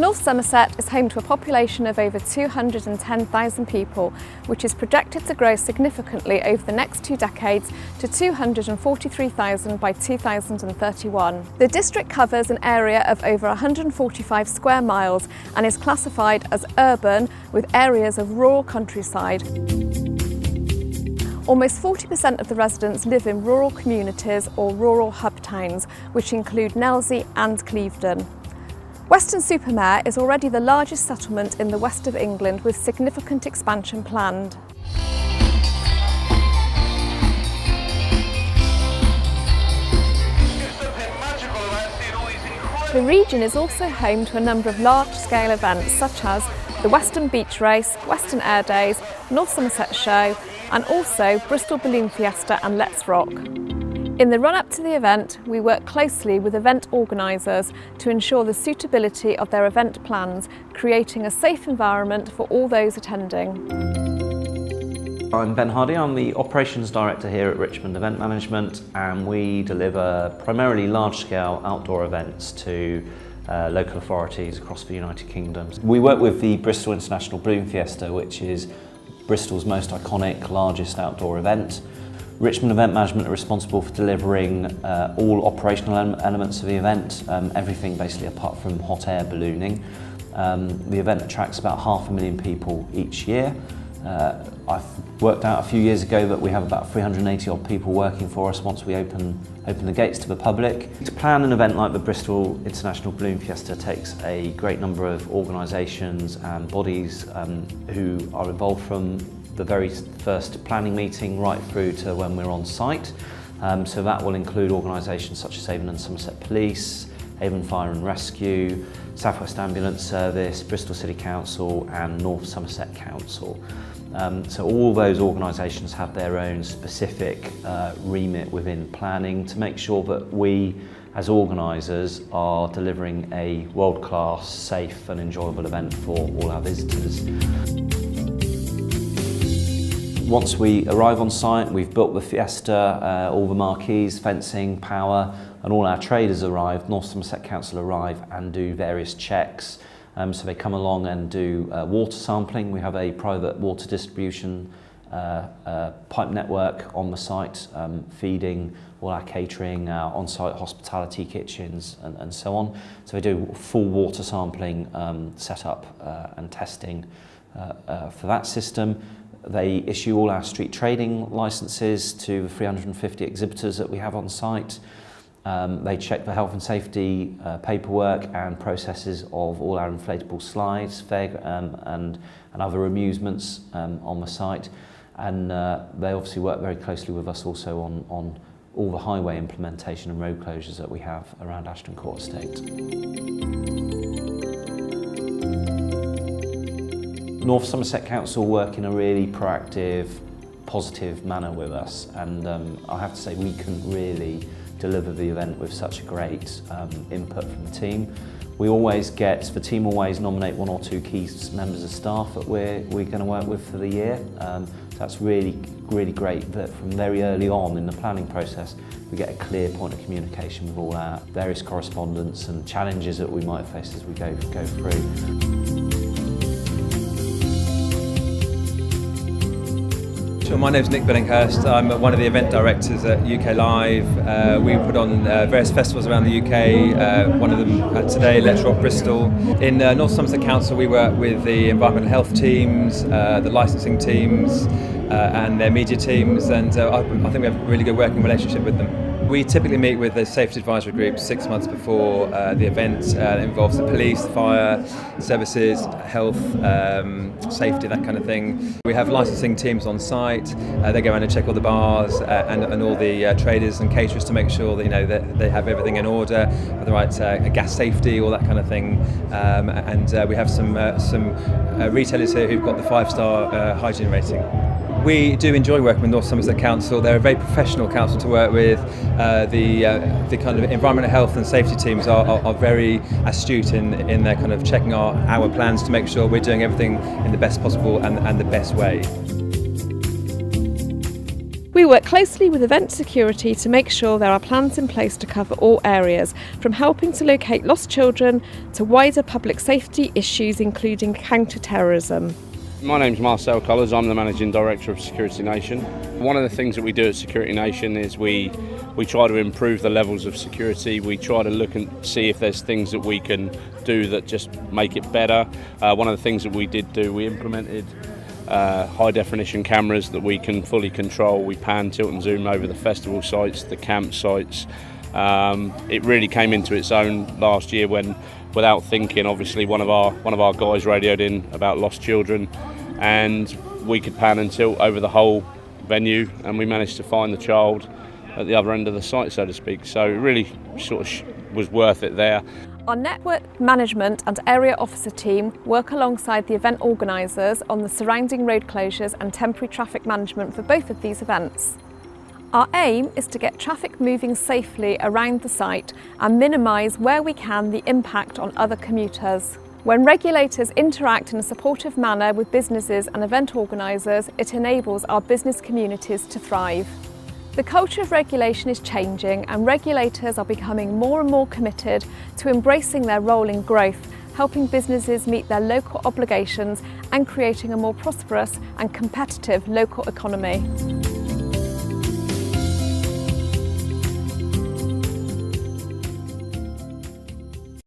North Somerset is home to a population of over 210,000 people, which is projected to grow significantly over the next 2 decades to 243,000 by 2031. The district covers an area of over 145 square miles and is classified as urban with areas of rural countryside. Almost 40% of the residents live in rural communities or rural hub towns, which include Nelsey and Clevedon. Weston-super-Mare is already the largest settlement in the west of England with significant expansion planned. The region is also home to a number of large-scale events such as the Western Beach Race, Western Air Days, North Somerset Show and also Bristol Balloon Fiesta and Let's Rock. In the run-up to the event, we work closely with event organisers to ensure the suitability of their event plans, creating a safe environment for all those attending. I'm Ben Hardy, I'm the Operations Director here at Richmond Event Management, and we deliver primarily large-scale outdoor events to local authorities across the United Kingdom. We work with the Bristol International Balloon Fiesta, which is Bristol's most iconic, largest outdoor event. Richmond Event Management are responsible for delivering all operational elements of the event, everything basically apart from hot air ballooning. The event attracts about 500,000 people each year. I've worked out a few years ago that we have about 380 odd people working for us once we open the gates to the public. To plan an event like the Bristol International Balloon Fiesta takes a great number of organisations and bodies who are involved from the very first planning meeting right through to when we're on site. So that will include organisations such as Avon and Somerset Police, Avon Fire and Rescue, South West Ambulance Service, Bristol City Council and North Somerset Council. So all those organisations have their own specific remit within planning to make sure that we as organisers are delivering a world-class, safe and enjoyable event for all our visitors. Once we arrive on site, we've built the fiesta, all the marquees, fencing, power, and all our traders arrive. North Somerset Council arrive and do various checks. So they come along and do water sampling. We have a private water distribution pipe network on the site, feeding all our catering, our on-site hospitality kitchens and so on. So we do full water sampling setup and testing for that system. They issue all our street trading licences to the 350 exhibitors that we have on site. They check the health and safety paperwork and processes of all our inflatable slides, and other amusements on the site. And they obviously work very closely with us also on all the highway implementation and road closures that we have around Ashton Court Estate. North Somerset Council work in a really proactive, positive manner with us, and I have to say we couldn't really deliver the event with such a great input from the team. The team always nominate 1 or 2 key members of staff that we're going to work with for the year. That's really great that from very early on in the planning process we get a clear point of communication with all our various correspondents and challenges that we might face as we go through. My name's Nick Billinghurst. I'm one of the event directors at UK Live. We put on various festivals around the UK, one of them today, Let's Rock Bristol. In North Somerset Council we work with the environmental health teams, the licensing teams and their media teams, and I think we have a really good working relationship with them. We typically meet with the safety advisory group 6 months before the event. It involves the police, the fire services, health, safety, that kind of thing. We have licensing teams on site. They go around and check all the bars and all the traders and caterers to make sure that that they have everything in order, have the right gas safety, all that kind of thing. And we have some retailers here who've got the 5-star hygiene rating. We do enjoy working with North Somerset Council. They're a very professional council to work with. The kind of environmental health and safety teams are very astute in their kind of checking our plans to make sure we're doing everything in the best possible and the best way. We work closely with event security to make sure there are plans in place to cover all areas, from helping to locate lost children to wider public safety issues including counter-terrorism. My name's Marcel Collars, I'm the Managing Director of Security Nation. One of the things that we do at Security Nation is we try to improve the levels of security. We try to look and see if there's things that we can do that just make it better. One of the things that we did do, we implemented high definition cameras that we can fully control. We pan, tilt and zoom over the festival sites, the camp sites. It really came into its own last year when, without thinking, obviously one of our guys radioed in about lost children, and we could pan and tilt over the whole venue, and we managed to find the child at the other end of the site, so to speak. So it really sort of was worth it there. Our network management and area officer team work alongside the event organisers on the surrounding road closures and temporary traffic management for both of these events. Our aim is to get traffic moving safely around the site and minimise, where we can, the impact on other commuters. When regulators interact in a supportive manner with businesses and event organisers, it enables our business communities to thrive. The culture of regulation is changing, and regulators are becoming more and more committed to embracing their role in growth, helping businesses meet their local obligations and creating a more prosperous and competitive local economy.